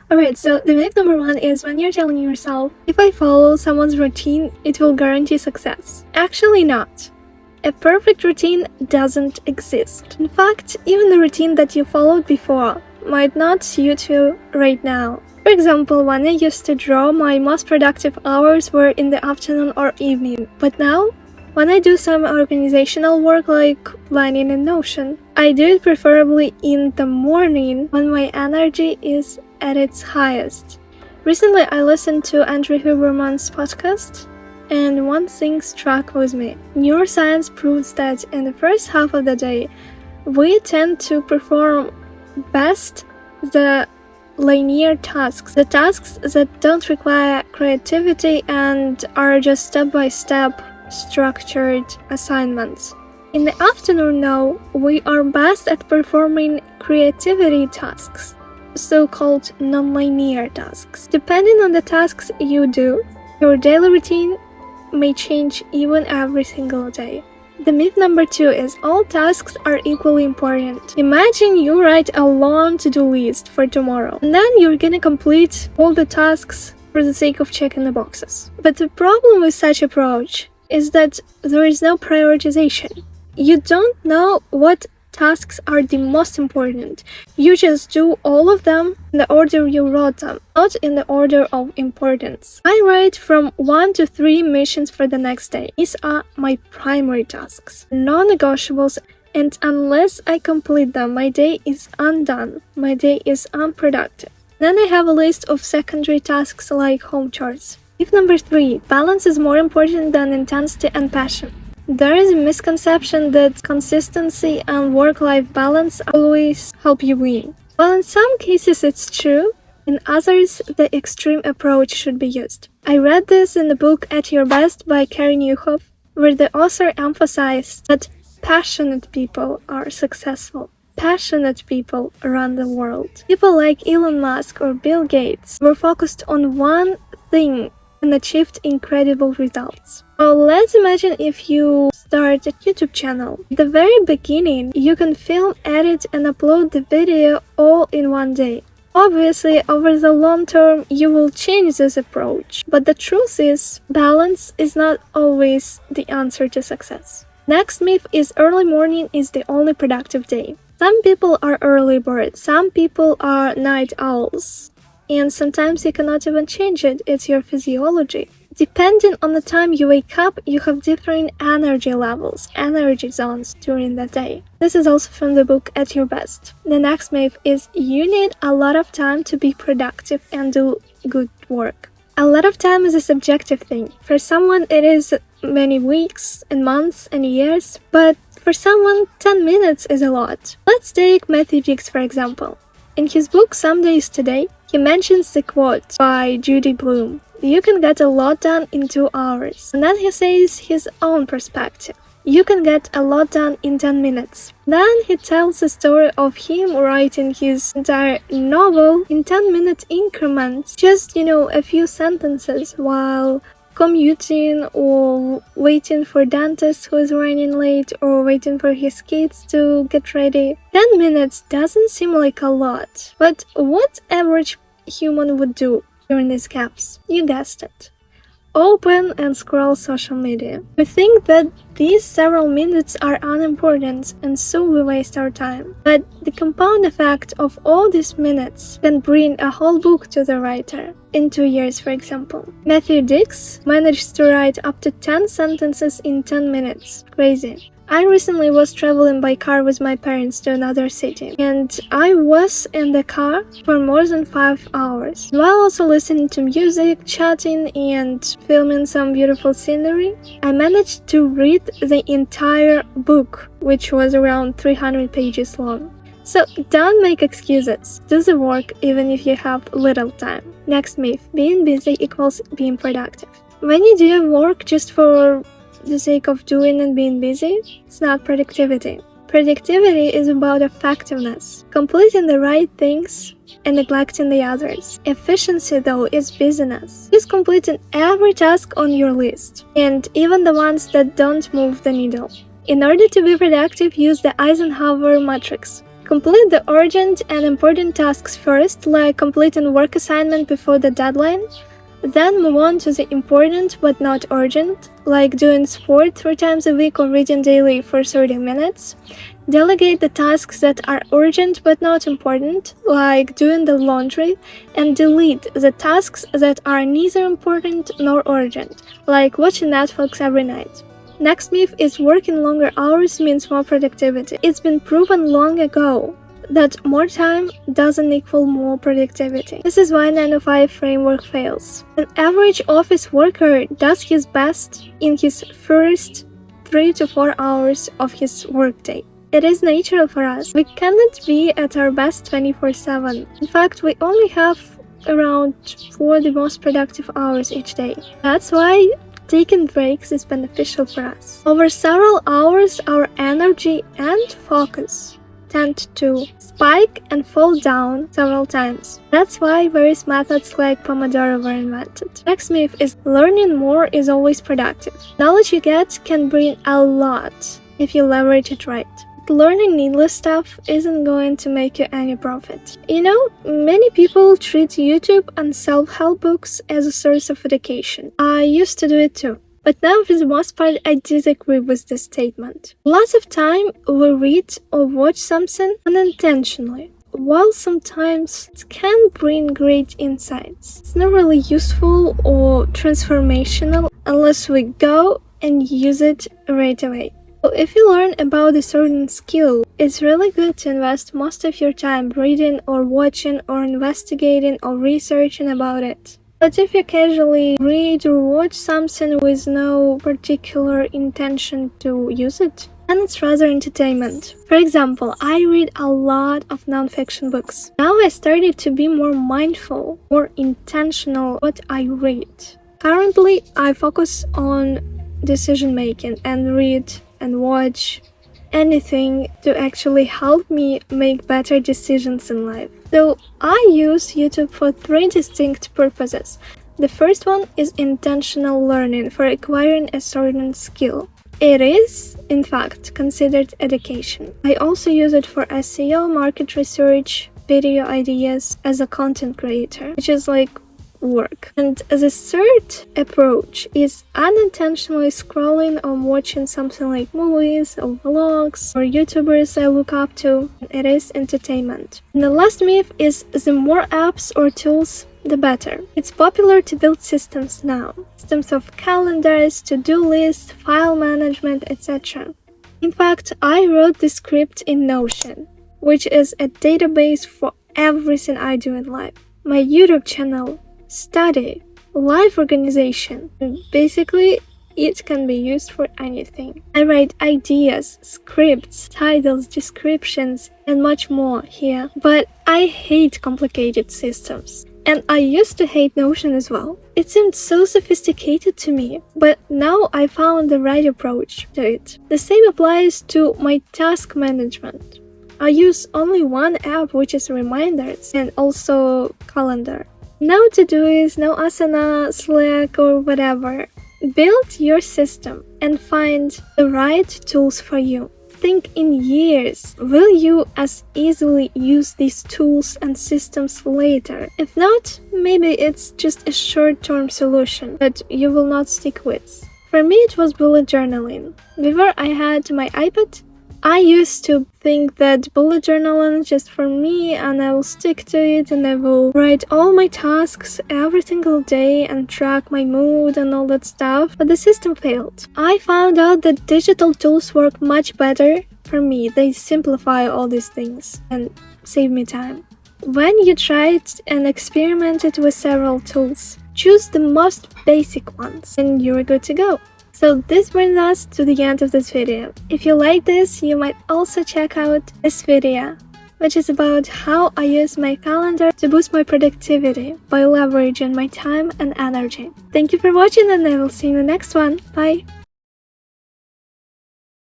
Alright, so the myth number 1 is when you're telling yourself, if I follow someone's routine, it will guarantee success. Actually not. A perfect routine doesn't exist. In fact, even the routine that you followed before might not suit you right now. For example, when I used to draw, my most productive hours were in the afternoon or evening. But now, when I do some organizational work like planning in Notion, I do it preferably in the morning when my energy is at its highest. Recently, I listened to Andrew Huberman's podcast, and one thing struck with me. Neuroscience proves that in the first half of the day, we tend to perform best the linear tasks, the tasks that don't require creativity and are just step-by-step structured assignments. In the afternoon now, we are best at performing creativity tasks, so-called non-linear tasks. Depending on the tasks you do, your daily routine may change even every single day. The myth number 2 is all tasks are equally important. Imagine you write a long to-do list for tomorrow, and then you're gonna complete all the tasks for the sake of checking the boxes. But the problem with such approach is that there is no prioritization. You don't know what tasks are the most important. You just do all of them in the order you wrote them, not in the order of importance. I write from 1 to 3 missions for the next day. These are my primary tasks, non-negotiables, and unless I complete them, my day is undone, my day is unproductive. Then I have a list of secondary tasks like home chores. Myth number 3, balance is more important than intensity and passion. There is a misconception that consistency and work-life balance always help you win. While in some cases it's true, in others the extreme approach should be used. I read this in the book At Your Best by Carey Nieuwhof, where the author emphasized that passionate people are successful. Passionate people run the world. People like Elon Musk or Bill Gates were focused on one thing and achieved incredible results. Well, let's imagine if you start a YouTube channel. At the very beginning, you can film, edit, and upload the video all in one day. Obviously, over the long term, you will change this approach. But the truth is, balance is not always the answer to success. Next myth is early morning is the only productive day. Some people are early birds, some people are night owls. And sometimes you cannot even change it, it's your physiology. Depending on the time you wake up, you have different energy levels, energy zones during the day. This is also from the book At Your Best. The next myth is you need a lot of time to be productive and do good work. A lot of time is a subjective thing. For someone it is many weeks and months and years, but for someone 10 minutes is a lot. Let's take Matthew Dix for example. In his book Some Days Today, he mentions the quote by Judy Blume, "You can get a lot done in 2 hours." And then he says his own perspective. You can get a lot done in 10 minutes. Then he tells the story of him writing his entire novel in 10-minute increments, just, a few sentences while commuting or waiting for dentist who is running late or waiting for his kids to get ready. 10 minutes doesn't seem like a lot, but what average human would do during these gaps? You guessed it. Open and scroll social media. We think that these several minutes are unimportant and so we waste our time. But the compound effect of all these minutes can bring a whole book to the writer. In 2 years, for example. Matthew Dix managed to write up to 10 sentences in 10 minutes. Crazy. I recently was traveling by car with my parents to another city, and I was in the car for more than 5 hours, while also listening to music, chatting, and filming some beautiful scenery. I managed to read the entire book, which was around 300 pages long. So don't make excuses. Do the work even if you have little time. Next myth, being busy equals being productive. When you do your work just for the sake of doing and being busy, it's not productivity. Productivity is about effectiveness, completing the right things and neglecting the others. Efficiency, though, is busyness. It's completing every task on your list, and even the ones that don't move the needle. In order to be productive, use the Eisenhower Matrix. Complete the urgent and important tasks first, like completing work assignment before the deadline. Then move on to the important but not urgent, like doing sport 3 times a week or reading daily for 30 minutes. Delegate the tasks that are urgent but not important, like doing the laundry, and delete the tasks that are neither important nor urgent, like watching Netflix every night. Next myth is working longer hours means more productivity. It's been proven long ago that more time doesn't equal more productivity. This is why 9-to-5 framework fails. An average office worker does his best in his first 3 to 4 hours of his workday. It is natural for us. We cannot be at our best 24/7. In fact, we only have around 4 the most productive hours each day. That's why taking breaks is beneficial for us. Over several hours, our energy and focus tend to spike and fall down several times. That's why various methods like Pomodoro were invented. Next myth is learning more is always productive. Knowledge you get can bring a lot if you leverage it right. Learning needless stuff isn't going to make you any profit. You know, many people treat YouTube and self-help books as a source of education. I used to do it too. But now, for the most part, I disagree with this statement. Lots of time we read or watch something unintentionally, while sometimes it can bring great insights. It's not really useful or transformational unless we go and use it right away. So if you learn about a certain skill, it's really good to invest most of your time reading or watching or investigating or researching about it. But if you casually read or watch something with no particular intention to use it, then it's rather entertainment. For example, I read a lot of non-fiction books. Now I started to be more mindful, more intentional what I read. Currently, I focus on decision making and read and watch anything to actually help me make better decisions in life. So I use YouTube for 3 distinct purposes. The first one is intentional learning for acquiring a certain skill. It is, in fact, considered education. I also use it for SEO, market research, video ideas as a content creator, which is like work. And the third approach is unintentionally scrolling or watching something like movies or vlogs or YouTubers I look up to. It is entertainment. And the last myth is the more apps or tools, the better. It's popular to build systems now. Systems of calendars, to-do lists, file management, etc. In fact, I wrote the script in Notion, which is a database for everything I do in life. My YouTube channel, study, life organization. Basically, it can be used for anything. I write ideas, scripts, titles, descriptions, and much more here. But I hate complicated systems. And I used to hate Notion as well. It seemed so sophisticated to me, but now I found the right approach to it. The same applies to my task management. I use only one app, which is Reminders, and also Calendar. No to-do's, no Asana, Slack, or whatever. Build your system and find the right tools for you. Think in years. Will you as easily use these tools and systems later? If not, maybe it's just a short-term solution that you will not stick with. For me, it was bullet journaling. Before I had my iPad, I used to think that bullet journaling is just for me and I will stick to it and I will write all my tasks every single day and track my mood and all that stuff, but the system failed. I found out that digital tools work much better for me. They simplify all these things and save me time. When you try it and experimented with several tools, choose the most basic ones and you're good to go. So this brings us to the end of this video. If you like this, you might also check out this video, which is about how I use my calendar to boost my productivity by leveraging my time and energy. Thank you for watching and I will see you in the next one. Bye!